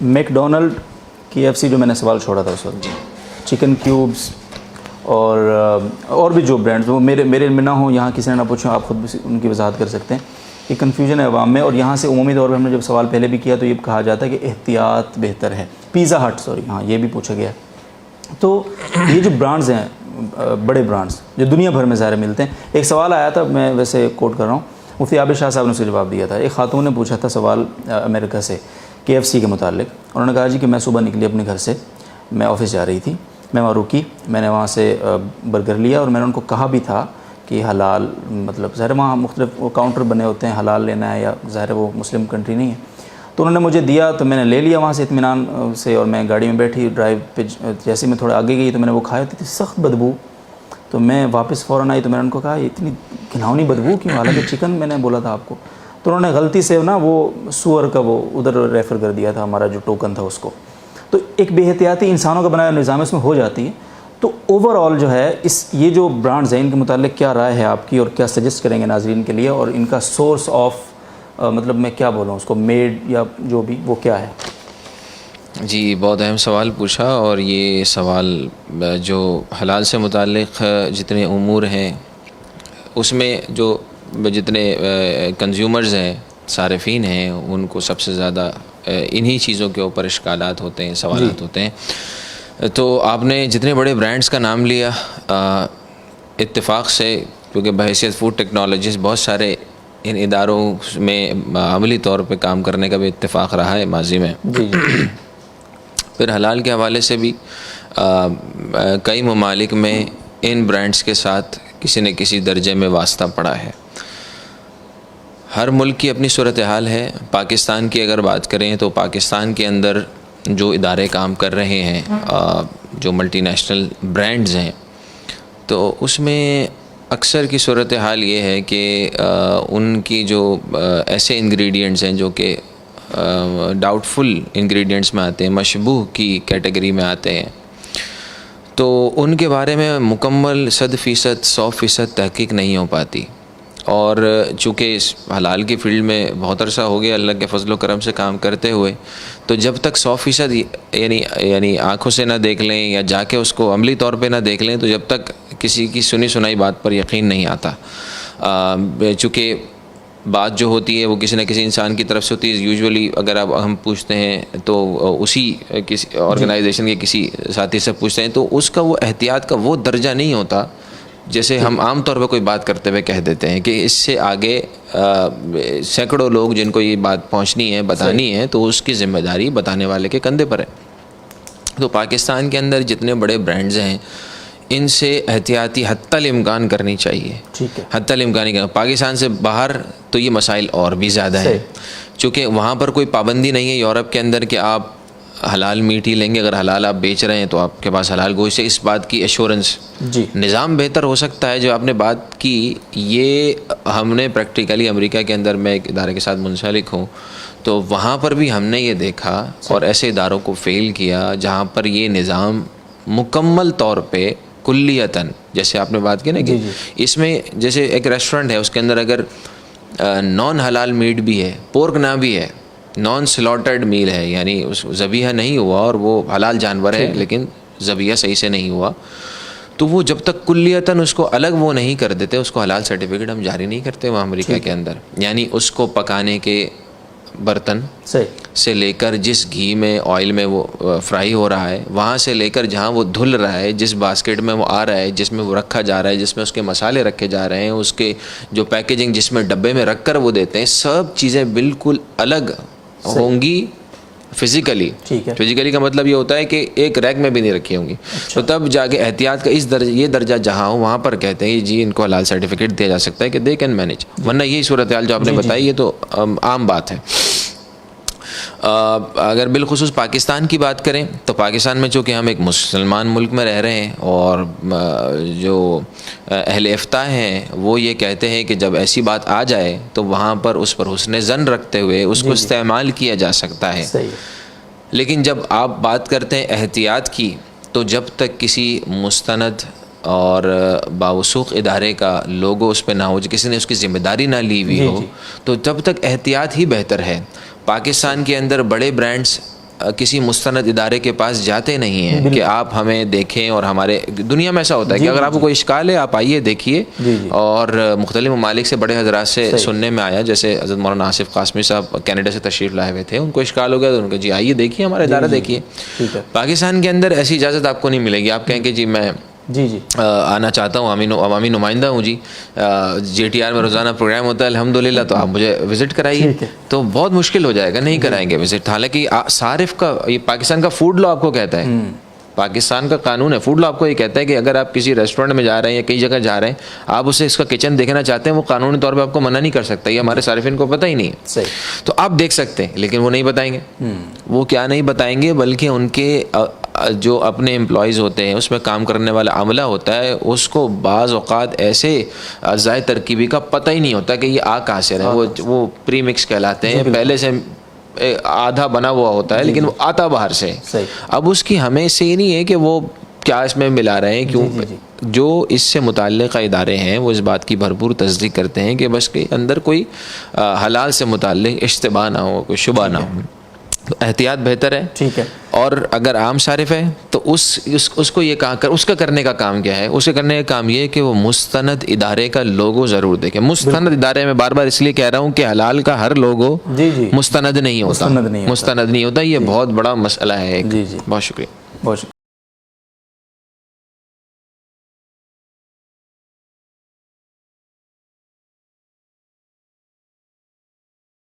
McDonald KFC जो मैंने सवाल छोड़ा था उस वक्त, चिकन क्यूब्स और भी जो ब्रांड्स वो मेरे में ना हो, यहाँ किसी ने ना पूछो, आप खुद भी उनकी वजाहत कर सकते हैं। ये कन्फ्यूजन है अवाम में, और यहाँ से उमूमी तौर पर हमने जब सवाल पहले भी किया तो ये कहा जाता है कि एहतियात बेहतर है। पिज़्ज़ा हट, सॉरी, हाँ ये भी पूछा गया। तो ये जो ब्रांड्स हैं, बड़े ब्रांड्स जो दुनिया भर में ज़ाहिर मिलते हैं, एक सवाल आया था, मैं वैसे कोट कर रहा हूँ, मुफ्ती आबिद शाह साहब ने उसका जवाब दिया था। एक खातून ने पूछा था सवाल अमेरिका से KFC के मुतालिक। उन्होंने कहा जी कि मैं सुबह निकली अपने घर से, मैं ऑफ़िस जा रही थी, मैं वहाँ रुकी, मैंने वहाँ से बर्गर लिया और मैंने उनको कहा भी था कि हलाल, मतलब ज़ाहिर वहाँ मुख्तलिफ काउंटर बने होते हैं, हलाल लेना है या ज़ाहिर वो मुस्लिम कंट्री नहीं है। तो उन्होंने मुझे दिया तो मैंने ले लिया वहाँ से इत्मीनान से, और मैं गाड़ी में बैठी, ड्राइव पे जैसे मैं थोड़ा आगे गई तो मैंने वो खाया, थी सख्त बदबू। तो मैं वापस फ़ौरन आई तो मैंने उनको कहा इतनी घिनौनी बदबू क्यों, हालांकि चिकन मैंने बोला था आपको। तो उन्होंने गलती से ना वो सूअर का वो उधर रेफ़र कर दिया था, हमारा जो टोकन था उसको। तो एक बेहतियाती इंसानों का बनाया निज़ाम इसमें हो जाती है। तो ओवरऑल जो है ये जो ब्रांड्स हैं इनके मुतालिक क्या राय है आपकी, और क्या सजेस्ट करेंगे नाज़रीन के लिए, और इनका सोर्स ऑफ मतलब मैं क्या बोलूँ उसको, मेड या जो भी, वो क्या है? जी, बहुत अहम सवाल पूछा, और ये सवाल जो हलाल से मुतालिक जितने उमूर हैं उसमें जो जितने कंज्यूमर्स हैं, सारिफीन हैं, उनको सबसे ज़्यादा इन्हीं चीज़ों के ऊपर इश्कालात होते हैं, सवालात होते हैं। तो आपने जितने बड़े ब्रांड्स का नाम लिया, इत्तेफाक से, क्योंकि बहैसियत फूड टेक्नोलॉजीज़ बहुत सारे इन इदारों में अमली तौर पे काम करने का भी इत्तेफाक रहा है माजी में। फिर हलाल के हवाले से भी कई ममालिक में इन ब्रांड्स के साथ किसी न किसी दर्जे में वास्ता पड़ा है। हर मुल्क की अपनी सूरत हाल है। पाकिस्तान की अगर बात करें तो पाकिस्तान के अंदर जो इदारे काम कर रहे हैं, जो मल्टी नेशनल ब्रांड्स हैं, तो उसमें अक्सर की सूरत हाल ये है कि उनकी जो ऐसे इंग्रेडिएंट्स हैं जो कि डाउटफुल इंग्रेडिएंट्स में आते हैं, मशबूह की कैटेगरी में आते हैं, तो उनके बारे में मुकम्मल 100% 100% तहकीक नहीं हो पाती। और चूँकि इस हलाल की फ़ील्ड में बहुत अरसा हो गया अल्लाह के फजल व करम से काम करते हुए, तो जब तक 100% यानी आँखों से ना देख लें या जाके उसको अमली तौर पे ना देख लें, तो जब तक किसी की सुनी सुनाई बात पर यकीन नहीं आता। चूँकि बात जो होती है वो किसी न किसी इंसान की तरफ से होती है। यूजुअली अगर अब हम पूछते हैं तो उसी किसी ऑर्गेनाइजेशन के किसी साथी से पूछते हैं, तो उसका वो एहतियात का वो दर्जा नहीं होता जैसे हम आम तौर पर कोई बात करते हुए कह देते हैं कि इससे आगे सैकड़ों लोग जिनको ये बात पहुंचनी है, बतानी है, तो उसकी ज़िम्मेदारी बताने वाले के कंधे पर है। तो पाकिस्तान के अंदर जितने बड़े ब्रांड्स हैं, इनसे एहतियाती हत्तल इम्कान करनी चाहिए। ठीक है, हत्तल इम्कान ही करना। पाकिस्तान से बाहर तो ये मसाइल और भी ज़्यादा हैं, चूँकि वहाँ पर कोई पाबंदी नहीं है यूरोप के अंदर कि आप हलाल मीट ही लेंगे। अगर हलाल आप बेच रहे हैं तो आपके पास हलाल गोश्त है, इस बात की एश्योरेंस। निज़ाम बेहतर हो सकता है। जो आपने बात की, ये हमने प्रैक्टिकली अमेरिका के अंदर, मैं एक इदारे के साथ मुंसलिक हूँ, तो वहाँ पर भी हमने ये देखा और ऐसे इदारों को फ़ेल किया जहाँ पर ये निज़ाम मुकम्मल तौर पे कुल्लियतन, जैसे आपने बात की ना कि इसमें जैसे एक रेस्टोरेंट है, उसके अंदर अगर नॉन हलाल मीट भी है, पोर्क ना भी है, नॉन स्लॉटर्ड मील है, यानी उस ज़बीहा नहीं हुआ और वो हलाल जानवर है लेकिन ज़बीहा सही से नहीं हुआ, तो वो जब तक कुल्लियतन उसको अलग वो नहीं कर देते, उसको हलाल सर्टिफिकेट हम जारी नहीं करते वहाँ अमेरिका के अंदर। यानी उसको पकाने के बर्तन से लेकर जिस घी में, ऑयल में वो फ्राई हो रहा है, वहाँ से लेकर जहाँ वो धुल रहा है, जिस बास्केट में वो आ रहा है, जिसमें वो रखा जा रहा है, जिसमें उसके मसाले रखे जा रहे हैं, उसके जो पैकेजिंग जिसमें डब्बे में रख कर वो देते हैं, सब चीज़ें बिल्कुल अलग होंगी फिज़िकली। फिज़िकली का मतलब ये होता है कि एक रैक में भी नहीं रखी होंगी। तो तब जाके एहतियात का ये दर्जा जहाँ हो वहाँ पर कहते हैं जी इनको हलाल सर्टिफिकेट दिया जा सकता है कि दे कैन मैनेज। वरना यही सूरत हाल जो आपने बताई ये तो आम बात है। अगर बिलखुसूस पाकिस्तान की बात करें तो पाकिस्तान में चूँकि हम एक मुसलमान मुल्क में रह रहे हैं और जो अहले इफ्ता हैं वो ये कहते हैं कि जब ऐसी बात आ जाए तो वहाँ पर उस पर हुस्न ज़न रखते हुए उसको इस्तेमाल किया जा सकता है। लेकिन जब आप बात करते हैं एहतियात की, तो जब तक किसी मुस्तनद और बावसूख इदारे का लोगो उस पर ना हो, किसी ने उसकी ज़िम्मेदारी ना ली हुई हो, तो तब तक एहतियात ही बेहतर है। पाकिस्तान के अंदर बड़े ब्रांड्स کسی مستند ادارے کے پاس جاتے نہیں ہیں کہ آپ ہمیں دیکھیں، اور ہمارے دنیا میں ایسا ہوتا ہے کہ اگر آپ کو کوئی اشکال ہے آپ آئیے دیکھیے، اور مختلف ممالک سے بڑے حضرات سے سننے میں آیا، جیسے حضرت مولانا آصف قاسمی صاحب کینیڈا سے تشریف لائے ہوئے تھے، ان کو اشکال ہو گیا تو ان کو جی آئیے دیکھیے ہمارا ادارہ دیکھیے۔ پاکستان کے اندر ایسی اجازت آپ کو نہیں ملے گی، آپ کہیں کہ جی میں آنا چاہتا ہوں، عوامی نمائندہ ہوں جی، جے ٹی آر میں روزانہ پروگرام ہوتا ہے الحمدللہ، تو آپ مجھے وزٹ کرائیے، تو بہت مشکل ہو جائے گا، نہیں کرائیں گے وزٹ۔ حالانکہ صارف کا یہ پاکستان کا فوڈ لا آپ کو کہتا ہے، پاکستان کا قانون ہے، فوڈ لا آپ کو یہ کہتا ہے کہ اگر آپ کسی ریسٹورینٹ میں جا رہے ہیں یا کئی جگہ جا رہے ہیں، آپ اسے اس کا کچن دیکھنا چاہتے ہیں، وہ قانونی طور پہ آپ کو منع نہیں کر سکتا، یہ ہمارے صارفین کو پتہ ہی نہیں ہے، تو آپ دیکھ سکتے ہیں، لیکن وہ نہیں بتائیں گے۔ وہ کیا نہیں بتائیں گے، بلکہ ان کے جو اپنے امپلائیز ہوتے ہیں، اس میں کام کرنے والا عملہ ہوتا ہے، اس کو بعض اوقات ایسے اجزائے ترکیبی کا پتہ ہی نہیں ہوتا کہ یہ آ کہاں سے رہے، وہ پری مکس کہلاتے ہیں، پہلے سے آدھا بنا ہوا ہوتا ہے لیکن وہ آتا باہر سے۔ اب اس کی ہمیں سے نہیں ہے کہ وہ کیا اس میں ملا رہے ہیں، کیوں جو اس سے متعلقہ ادارے ہیں وہ اس بات کی بھرپور تصدیق کرتے ہیں کہ بس کے اندر کوئی حلال سے متعلق اشتباہ نہ ہو، کوئی شبہ نہ ہو، تو احتیاط بہتر ہے۔ ٹھیک ہے۔ اور اگر عام صارف ہے تو اس کو یہ اس کا کرنے کا کام کیا ہے؟ اس کے کرنے کا کام یہ ہے کہ وہ مستند ادارے کا لوگو ضرور دیکھے۔ مستند ادارے میں بار بار اس لیے کہہ رہا ہوں کہ حلال کا ہر لوگو مستند نہیں ہوتا، یہ بہت بڑا مسئلہ ہے۔ بہت شکریہ۔